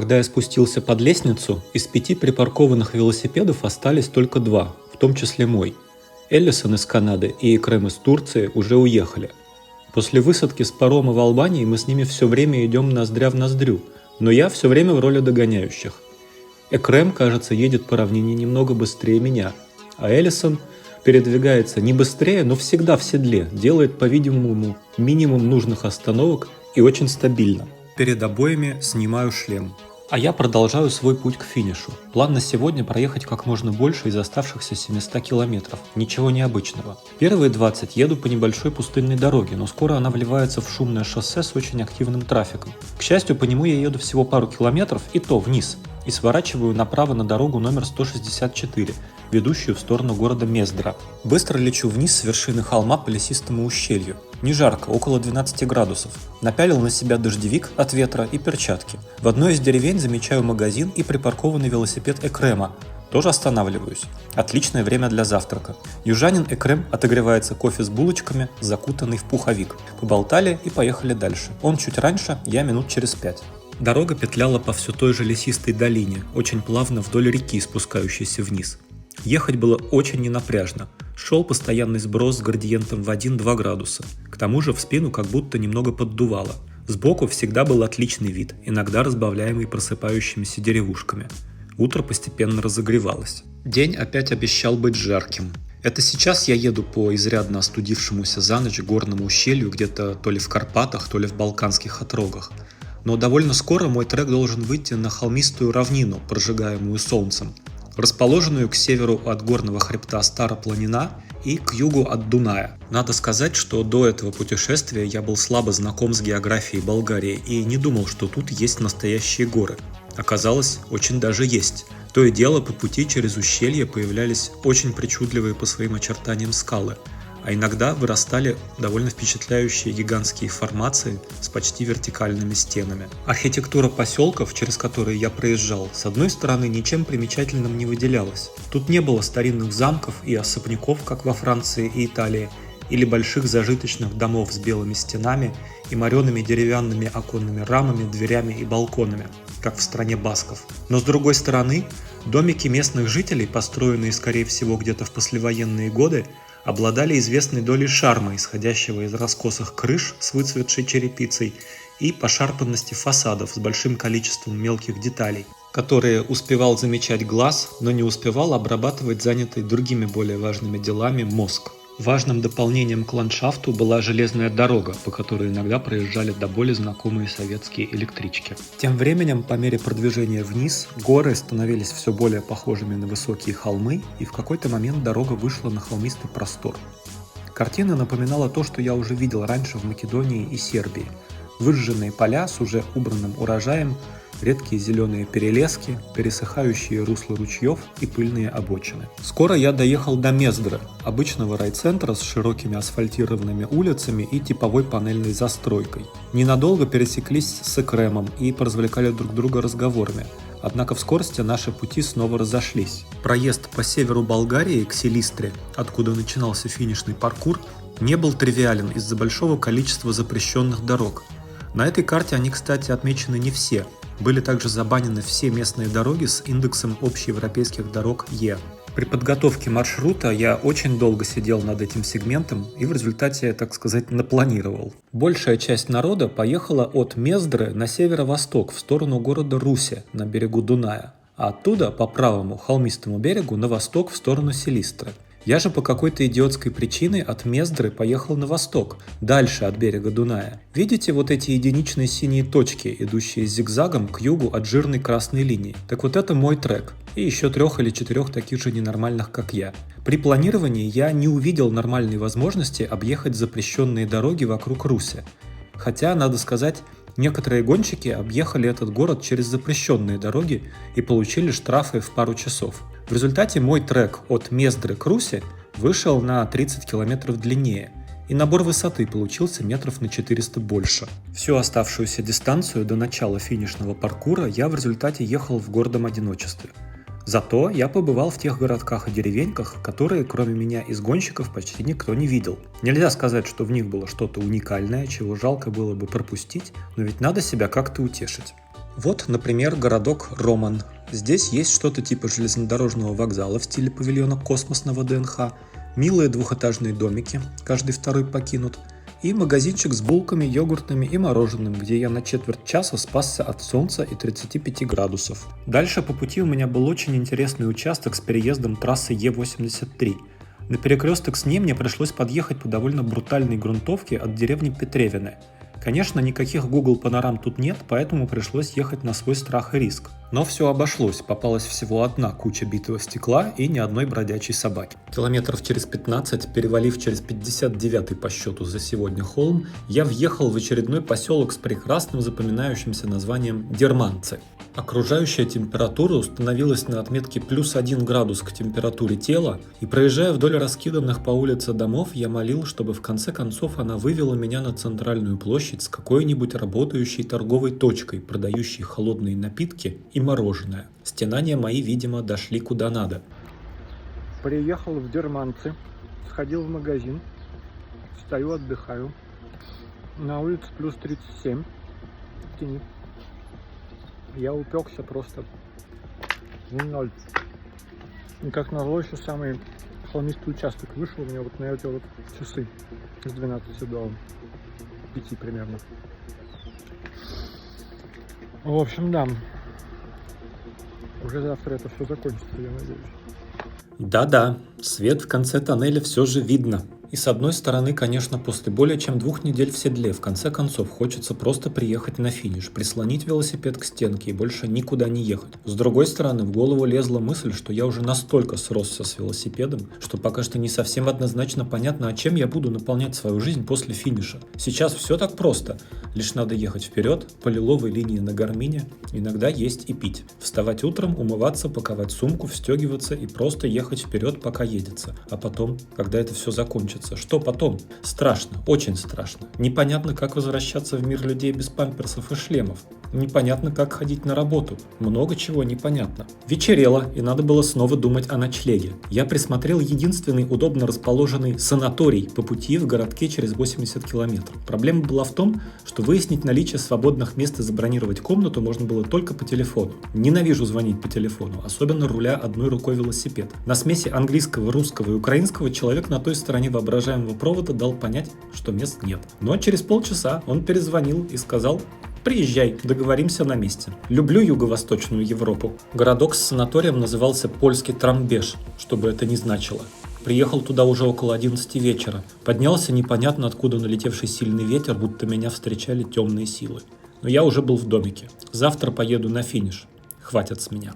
Когда я спустился под лестницу, из 5 припаркованных велосипедов остались только 2, в том числе мой. Эллисон из Канады и Экрем из Турции уже уехали. После высадки с парома в Албании мы с ними все время идем ноздря в ноздрю, но я все время в роли догоняющих. Экрем, кажется, едет по равнине немного быстрее меня, а Эллисон передвигается не быстрее, но всегда в седле, делает, по-видимому, минимум нужных остановок и очень стабильно. Перед обоями снимаю шлем. А я продолжаю свой путь к финишу. План на сегодня проехать как можно больше из оставшихся 700 километров. Ничего необычного. Первые 20 еду по небольшой пустынной дороге, но скоро она вливается в шумное шоссе с очень активным трафиком. К счастью, по нему я еду всего пару километров, и то вниз. И сворачиваю направо на дорогу номер 164, ведущую в сторону города Мездра. Быстро лечу вниз с вершины холма по лесистому ущелью. Не жарко, около 12 градусов. Напялил на себя дождевик от ветра и перчатки. В одной из деревень замечаю магазин и припаркованный велосипед Экрема. Тоже останавливаюсь. Отличное время для завтрака. Южанин Экрем отогревается кофе с булочками, закутанный в пуховик. Поболтали и поехали дальше. Он чуть раньше, я минут через 5. Дорога петляла по все той же лесистой долине, очень плавно вдоль реки, спускающейся вниз. Ехать было очень ненапряжно. Шел постоянный сброс с градиентом в 1-2 градуса. К тому же в спину как будто немного поддувало. Сбоку всегда был отличный вид, иногда разбавляемый просыпающимися деревушками. Утро постепенно разогревалось. День опять обещал быть жарким. Это сейчас я еду по изрядно остудившемуся за ночь горному ущелью где-то то ли в Карпатах, то ли в Балканских отрогах. Но довольно скоро мой трек должен выйти на холмистую равнину, прожигаемую солнцем, расположенную к северу от горного хребта Старопланина и к югу от Дуная. Надо сказать, что до этого путешествия я был слабо знаком с географией Болгарии и не думал, что тут есть настоящие горы. Оказалось, очень даже есть. То и дело, по пути через ущелье появлялись очень причудливые по своим очертаниям скалы, а иногда вырастали довольно впечатляющие гигантские формации с почти вертикальными стенами. Архитектура поселков, через которые я проезжал, с одной стороны ничем примечательным не выделялась. Тут не было старинных замков и особняков, как во Франции и Италии, или больших зажиточных домов с белыми стенами и мореными деревянными оконными рамами, дверями и балконами, как в стране басков. Но с другой стороны, домики местных жителей, построенные скорее всего где-то в послевоенные годы, обладали известной долей шарма, исходящего из раскосых крыш с выцветшей черепицей и пошарпанности фасадов с большим количеством мелких деталей, которые успевал замечать глаз, но не успевал обрабатывать занятый другими более важными делами мозг. Важным дополнением к ландшафту была железная дорога, по которой иногда проезжали до боли знакомые советские электрички. Тем временем, по мере продвижения вниз, горы становились все более похожими на высокие холмы, и в какой-то момент дорога вышла на холмистый простор. Картина напоминала то, что я уже видел раньше в Македонии и Сербии. Выжженные поля с уже убранным урожаем, редкие зеленые перелески, пересыхающие русла ручьев и пыльные обочины. Скоро я доехал до Мездры, обычного райцентра с широкими асфальтированными улицами и типовой панельной застройкой. Ненадолго пересеклись с Экремом и поразвлекали друг друга разговорами. Однако в скорости наши пути снова разошлись. Проезд по северу Болгарии к Силистре, откуда начинался финишный паркур, не был тривиален из-за большого количества запрещенных дорог. На этой карте они, кстати, отмечены не все. Были также забанены все местные дороги с индексом общеевропейских дорог Е. При подготовке маршрута я очень долго сидел над этим сегментом и в результате, так сказать, напланировал. Большая часть народа поехала от Мездры на северо-восток в сторону города Русе на берегу Дуная, а оттуда по правому холмистому берегу на восток в сторону Силистры. Я же по какой-то идиотской причине от Мездры поехал на восток, дальше от берега Дуная. Видите вот эти единичные синие точки, идущие зигзагом к югу от жирной красной линии? Так вот это мой трек. И еще 3 или 4 таких же ненормальных, как я. При планировании я не увидел нормальной возможности объехать запрещенные дороги вокруг Руси. Хотя, надо сказать, некоторые гонщики объехали этот город через запрещенные дороги и получили штрафы в пару часов. В результате мой трек от Мездры к Русе вышел на 30 километров длиннее, и набор высоты получился метров на 400 больше. Всю оставшуюся дистанцию до начала финишного паркура я в результате ехал в гордом одиночестве. Зато я побывал в тех городках и деревеньках, которые кроме меня из гонщиков почти никто не видел. Нельзя сказать, что в них было что-то уникальное, чего жалко было бы пропустить, но ведь надо себя как-то утешить. Вот, например, городок Роман. Здесь есть что-то типа железнодорожного вокзала в стиле павильона «Космос» на ВДНХ, милые двухэтажные домики, каждый второй покинут, и магазинчик с булками, йогуртами и мороженым, где я на четверть часа спасся от солнца и 35 градусов. Дальше по пути у меня был очень интересный участок с переездом трассы Е83. На перекресток с ней мне пришлось подъехать по довольно брутальной грунтовке от деревни Петревины. Конечно, никаких Google панорам тут нет, поэтому пришлось ехать на свой страх и риск. Но все обошлось, попалась всего одна куча битого стекла и ни одной бродячей собаки. Километров через 15, перевалив через 59-й по счету за сегодня холм, я въехал в очередной поселок с прекрасным запоминающимся названием Дерманцы. Окружающая температура установилась на отметке плюс 1 градус к температуре тела, и проезжая вдоль раскиданных по улице домов, я молил, чтобы в конце концов она вывела меня на центральную площадь с какой-нибудь работающей торговой точкой, продающей холодные напитки и мороженое. Стенания мои, видимо, дошли куда надо. Приехал в Дерманцы, сходил в магазин, стою, отдыхаю. На улице плюс 37 в тени. Я упекся просто в ноль. И как назло, еще самый холмистый участок вышел у меня вот на эти вот часы с 12 до 5 примерно. В общем, да. Уже завтра это все закончится, я надеюсь. Да-да, свет в конце тоннеля все же видно. И с одной стороны, конечно, после более чем 2 недель в седле, в конце концов, хочется просто приехать на финиш, прислонить велосипед к стенке и больше никуда не ехать. С другой стороны, в голову лезла мысль, что я уже настолько сросся с велосипедом, что пока что не совсем однозначно понятно, а чем я буду наполнять свою жизнь после финиша. Сейчас все так просто. Лишь надо ехать вперед, по лиловой линии на гармине, иногда есть и пить. Вставать утром, умываться, паковать сумку, встегиваться и просто ехать вперед, пока едется. А потом, когда это все закончится, что потом? Страшно, очень страшно. Непонятно, как возвращаться в мир людей без памперсов и шлемов. Непонятно, как ходить на работу. Много чего непонятно. Вечерело, и надо было снова думать о ночлеге. Я присмотрел единственный удобно расположенный санаторий по пути в городке через 80 километров. Проблема была в том, что выяснить наличие свободных мест и забронировать комнату можно было только по телефону. Ненавижу звонить по телефону, особенно руля одной рукой велосипед. На смеси английского, русского и украинского человек на той стороне воображаемого провода дал понять, что мест нет. Но через полчаса он перезвонил и сказал: «Приезжай, договоримся на месте». Люблю юго-восточную Европу. Городок с санаторием назывался Польский Трамбеш, что бы это ни значило. Приехал туда уже около 11 вечера. Поднялся непонятно откуда налетевший сильный ветер, будто меня встречали темные силы. Но я уже был в домике. Завтра поеду на финиш. Хватит с меня.